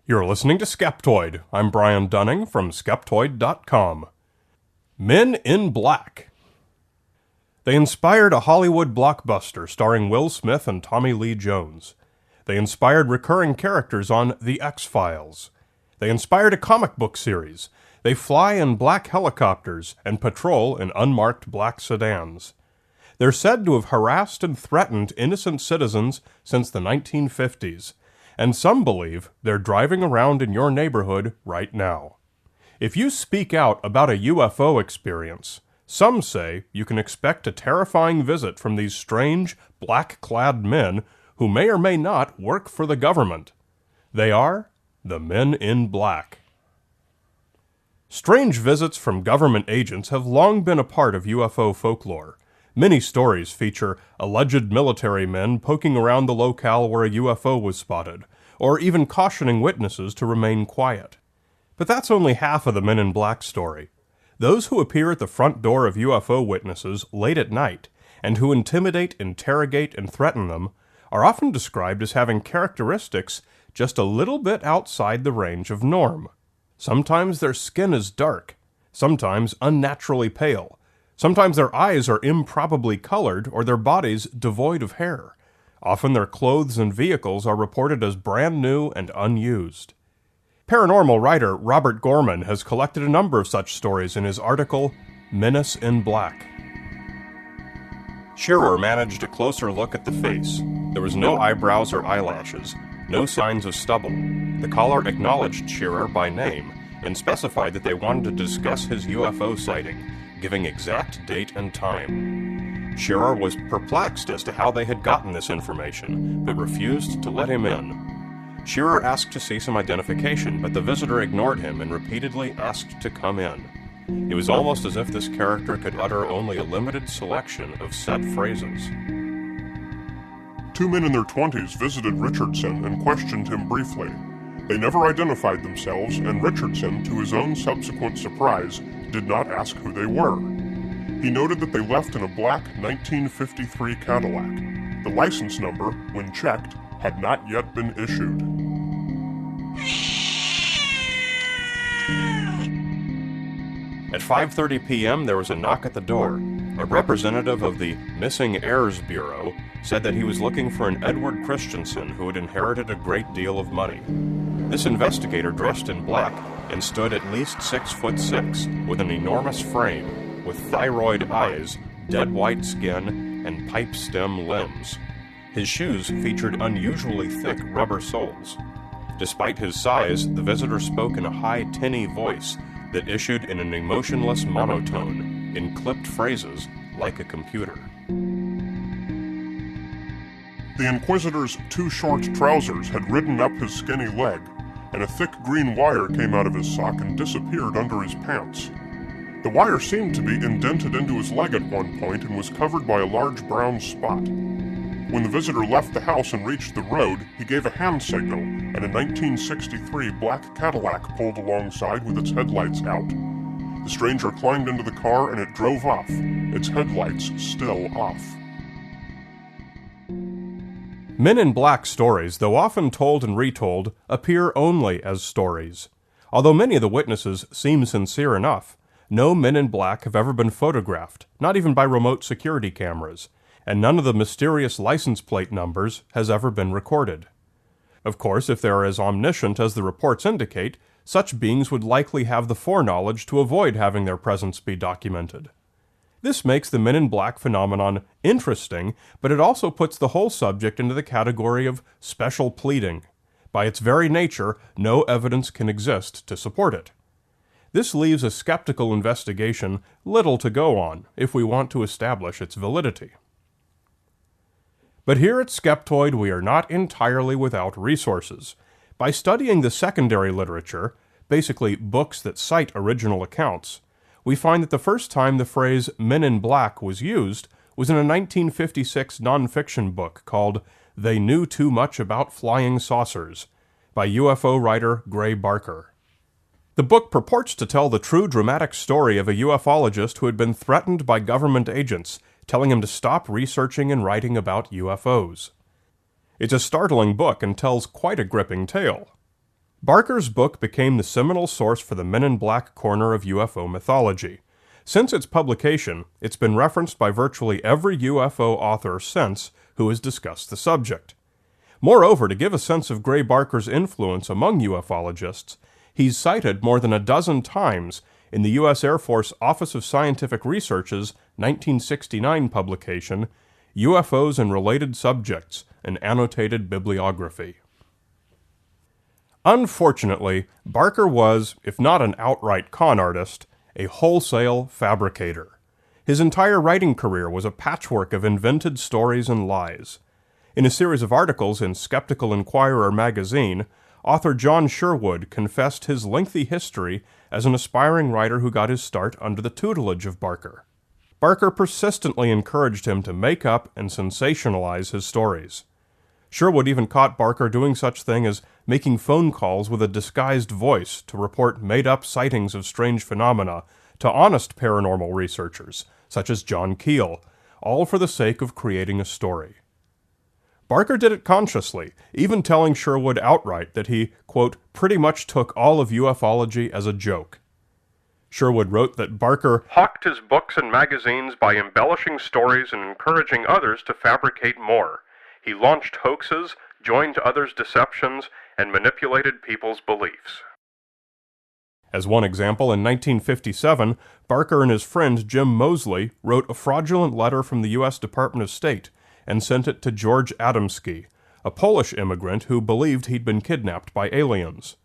You're listening to Skeptoid. I'm Brian Dunning from Skeptoid.com. Men in Black. They inspired a Hollywood blockbuster starring Will Smith and Tommy Lee Jones. They inspired recurring characters on The X-Files. They inspired a comic book series. They fly in black helicopters and patrol in unmarked black sedans. They're said to have harassed and threatened innocent citizens since the 1950s. And some believe they're driving around in your neighborhood right now. If you speak out about a UFO experience, some say you can expect a terrifying visit from these strange, black-clad men who may or may not work for the government. They are the Men in Black. Strange visits from government agents have long been a part of UFO folklore. Many stories feature alleged military men poking around the locale where a UFO was spotted, or even cautioning witnesses to remain quiet. But that's only half of the Men in Black story. Those who appear at the front door of UFO witnesses late at night, and who intimidate, interrogate, and threaten them, are often described as having characteristics just a little bit outside the range of norm. Sometimes their skin is dark, sometimes unnaturally pale, sometimes their eyes are improbably colored or their bodies devoid of hair. Often their clothes and vehicles are reported as brand new and unused. Paranormal writer Robert Gorman has collected a number of such stories in his article, Menace in Black. Shearer managed a closer look at the face. There was no eyebrows or eyelashes, no signs of stubble. The caller acknowledged Shearer by name and specified that they wanted to discuss his UFO sighting, giving exact date and time. Shearer was perplexed as to how they had gotten this information, but refused to let him in. Shearer asked to see some identification, but the visitor ignored him and repeatedly asked to come in. It was almost as if this character could utter only a limited selection of set phrases. Two men in their 20s visited Richardson and questioned him briefly. They never identified themselves, and Richardson, to his own subsequent surprise, did not ask who they were. He noted that they left in a black 1953 Cadillac. The license number, when checked, had not yet been issued. At 5:30 p.m., there was a knock at the door. A representative of the Missing Heirs Bureau said that he was looking for an Edward Christensen who had inherited a great deal of money. This investigator dressed in black and stood at least 6'6", with an enormous frame, with thyroid eyes, dead white skin, and pipe stem limbs. His shoes featured unusually thick rubber soles. Despite his size, the visitor spoke in a high, tinny voice that issued in an emotionless monotone, in clipped phrases like a computer. The Inquisitor's too short trousers had ridden up his skinny leg, and a thick green wire came out of his sock and disappeared under his pants. The wire seemed to be indented into his leg at one point and was covered by a large brown spot. When the visitor left the house and reached the road, he gave a hand signal, and a 1963 black Cadillac pulled alongside with its headlights out. The stranger climbed into the car and it drove off, its headlights still off. Men in Black stories, though often told and retold, appear only as stories. Although many of the witnesses seem sincere enough, no Men in Black have ever been photographed, not even by remote security cameras, and none of the mysterious license plate numbers has ever been recorded. Of course, if they are as omniscient as the reports indicate, such beings would likely have the foreknowledge to avoid having their presence be documented. This makes the Men in Black phenomenon interesting, but it also puts the whole subject into the category of special pleading. By its very nature, no evidence can exist to support it. This leaves a skeptical investigation little to go on if we want to establish its validity. But here at Skeptoid, we are not entirely without resources. By studying the secondary literature, basically books that cite original accounts, we find that the first time the phrase Men in Black was used was in a 1956 nonfiction book called They Knew Too Much About Flying Saucers by UFO writer Gray Barker. The book purports to tell the true dramatic story of a ufologist who had been threatened by government agents, telling him to stop researching and writing about UFOs. It's a startling book and tells quite a gripping tale. Barker's book became the seminal source for the Men in Black corner of UFO mythology. Since its publication, it's been referenced by virtually every UFO author since who has discussed the subject. Moreover, to give a sense of Gray Barker's influence among ufologists, he's cited more than a dozen times in the U.S. Air Force Office of Scientific Research's 1969 publication, UFOs and Related Subjects, an Annotated Bibliography. Unfortunately, Barker was, if not an outright con artist, a wholesale fabricator. His entire writing career was a patchwork of invented stories and lies. In a series of articles in Skeptical Inquirer magazine, author John Sherwood confessed his lengthy history as an aspiring writer who got his start under the tutelage of Barker. Barker persistently encouraged him to make up and sensationalize his stories. Sherwood even caught Barker doing such thing as making phone calls with a disguised voice to report made-up sightings of strange phenomena to honest paranormal researchers, such as John Keel, all for the sake of creating a story. Barker did it consciously, even telling Sherwood outright that he, quote, pretty much took all of ufology as a joke. Sherwood wrote that Barker hawked his books and magazines by embellishing stories and encouraging others to fabricate more. He launched hoaxes, joined others' deceptions, and manipulated people's beliefs. As one example, in 1957, Barker and his friend Jim Moseley wrote a fraudulent letter from the U.S. Department of State and sent it to George Adamski, a Polish immigrant who believed he'd been kidnapped by aliens.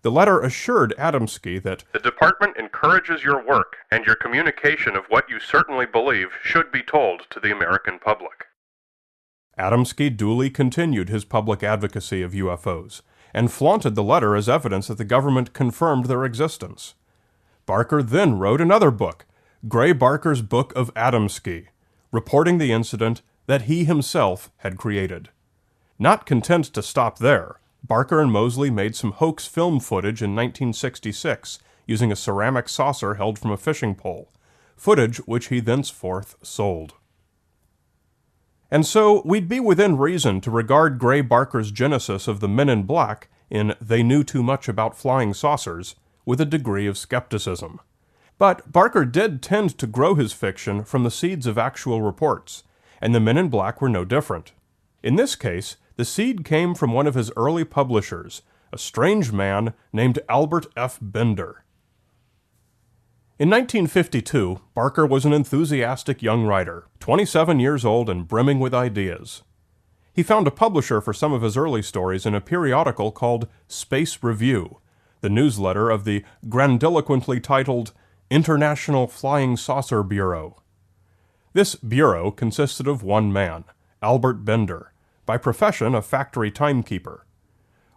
The letter assured Adamski that the department encourages your work, and your communication of what you certainly believe should be told to the American public. Adamski duly continued his public advocacy of UFOs, and flaunted the letter as evidence that the government confirmed their existence. Barker then wrote another book, Gray Barker's Book of Adamski, reporting the incident that he himself had created. Not content to stop there, Barker and Moseley made some hoax film footage in 1966 using a ceramic saucer held from a fishing pole, footage which he thenceforth sold. And so, we'd be within reason to regard Gray Barker's genesis of the Men in Black in They Knew Too Much About Flying Saucers with a degree of skepticism. But Barker did tend to grow his fiction from the seeds of actual reports, and the Men in Black were no different. In this case, the seed came from one of his early publishers, a strange man named Albert F. Bender. In 1952, Barker was an enthusiastic young writer, 27 years old and brimming with ideas. He found a publisher for some of his early stories in a periodical called Space Review, the newsletter of the grandiloquently titled International Flying Saucer Bureau. This bureau consisted of one man, Albert Bender, by profession a factory timekeeper.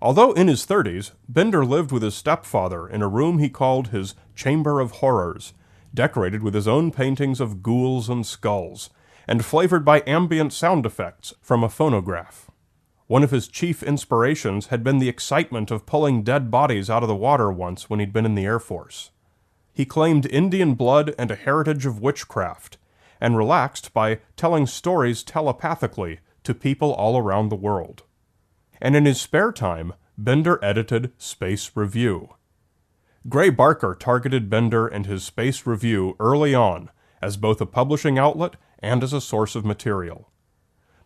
Although in his 30s, Bender lived with his stepfather in a room he called his Chamber of Horrors, decorated with his own paintings of ghouls and skulls, and flavored by ambient sound effects from a phonograph. One of his chief inspirations had been the excitement of pulling dead bodies out of the water once when he'd been in the Air Force. He claimed Indian blood and a heritage of witchcraft, and relaxed by telling stories telepathically to people all around the world. And in his spare time, Bender edited Space Review. Gray Barker targeted Bender and his Space Review early on as both a publishing outlet and as a source of material.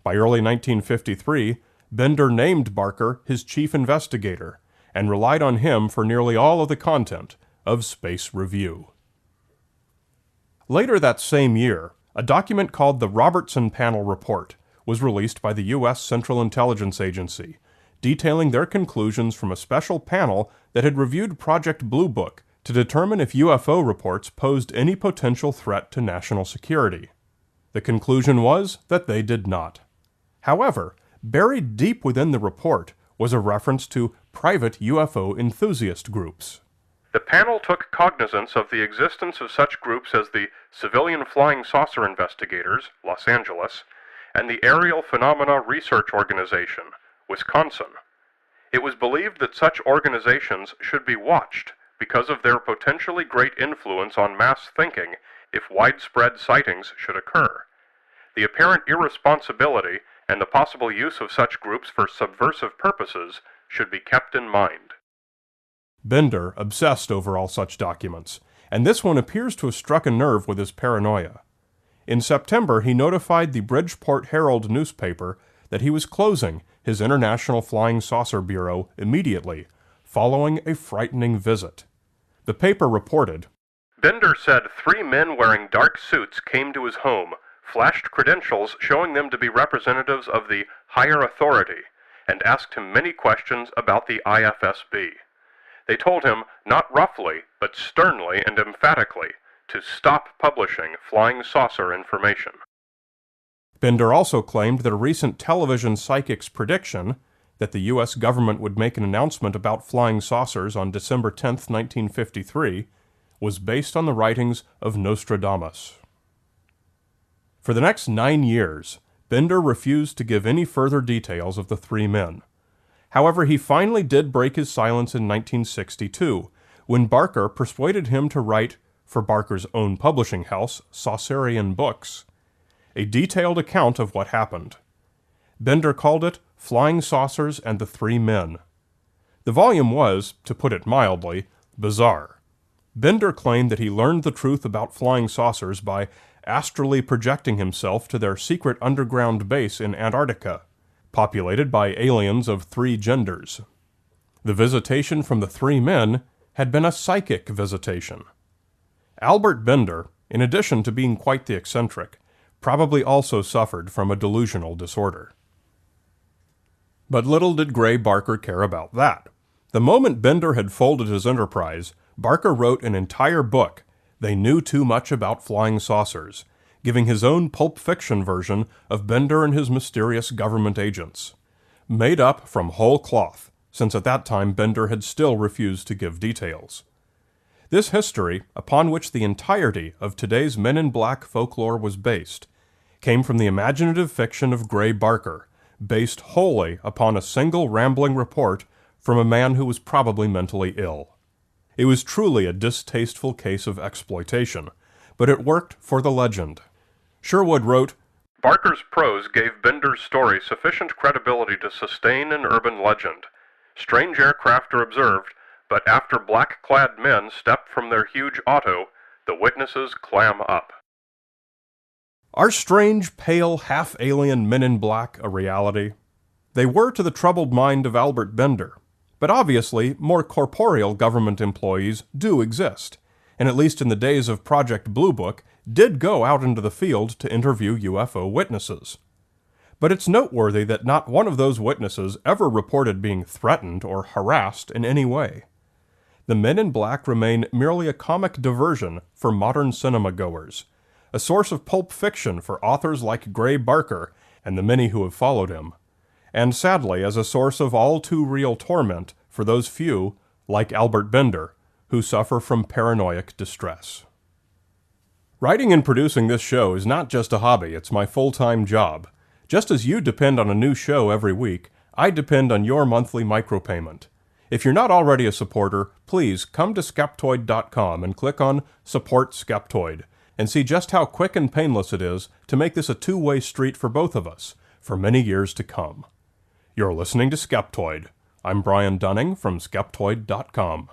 By early 1953, Bender named Barker his chief investigator and relied on him for nearly all of the content of Space Review. Later that same year, a document called the Robertson Panel Report was released by the U.S. Central Intelligence Agency, detailing their conclusions from a special panel that had reviewed Project Blue Book to determine if UFO reports posed any potential threat to national security. The conclusion was that they did not. However, buried deep within the report was a reference to private UFO enthusiast groups. The panel took cognizance of the existence of such groups as the Civilian Flying Saucer Investigators, Los Angeles, and the Aerial Phenomena Research Organization, Wisconsin. It was believed that such organizations should be watched because of their potentially great influence on mass thinking if widespread sightings should occur. The apparent irresponsibility and the possible use of such groups for subversive purposes should be kept in mind. Bender obsessed over all such documents, and this one appears to have struck a nerve with his paranoia. In September, he notified the Bridgeport Herald newspaper that he was closing his International Flying Saucer Bureau immediately, following a frightening visit. The paper reported, "Bender said 3 men wearing dark suits came to his home, flashed credentials showing them to be representatives of the higher authority, and asked him many questions about the IFSB. They told him, not roughly, but sternly and emphatically, to stop publishing flying saucer information." Bender also claimed that a recent television psychic's prediction that the U.S. government would make an announcement about flying saucers on December 10, 1953, was based on the writings of Nostradamus. For the next 9 years, Bender refused to give any further details of the 3 men. However, he finally did break his silence in 1962, when Barker persuaded him to write, for Barker's own publishing house, Saucerian Books, a detailed account of what happened. Bender called it Flying Saucers and the 3 Men. The volume was, to put it mildly, bizarre. Bender claimed that he learned the truth about flying saucers by astrally projecting himself to their secret underground base in Antarctica, populated by aliens of 3 genders. The visitation from the 3 men had been a psychic visitation. Albert Bender, in addition to being quite the eccentric, probably also suffered from a delusional disorder. But little did Gray Barker care about that. The moment Bender had folded his enterprise, Barker wrote an entire book, They Knew Too Much About Flying Saucers, giving his own pulp fiction version of Bender and his mysterious government agents. Made up from whole cloth, since at that time Bender had still refused to give details. This history, upon which the entirety of today's Men in Black folklore was based, came from the imaginative fiction of Gray Barker, based wholly upon a single rambling report from a man who was probably mentally ill. It was truly a distasteful case of exploitation, but it worked for the legend. Sherwood wrote, "Barker's prose gave Bender's story sufficient credibility to sustain an urban legend. Strange aircraft are observed, but after black-clad men step from their huge auto, the witnesses clam up." Are strange, pale, half-alien men in black a reality? They were to the troubled mind of Albert Bender, but obviously more corporeal government employees do exist, and at least in the days of Project Blue Book, did go out into the field to interview UFO witnesses. But it's noteworthy that not one of those witnesses ever reported being threatened or harassed in any way. The Men in Black remain merely a comic diversion for modern cinema goers, a source of pulp fiction for authors like Gray Barker and the many who have followed him, and sadly as a source of all too real torment for those few, like Albert Bender, who suffer from paranoid distress. Writing and producing this show is not just a hobby, it's my full-time job. Just as you depend on a new show every week, I depend on your monthly micropayment. If you're not already a supporter, please come to Skeptoid.com and click on Support Skeptoid, and see just how quick and painless it is to make this a two-way street for both of us, for many years to come. You're listening to Skeptoid. I'm Brian Dunning from Skeptoid.com.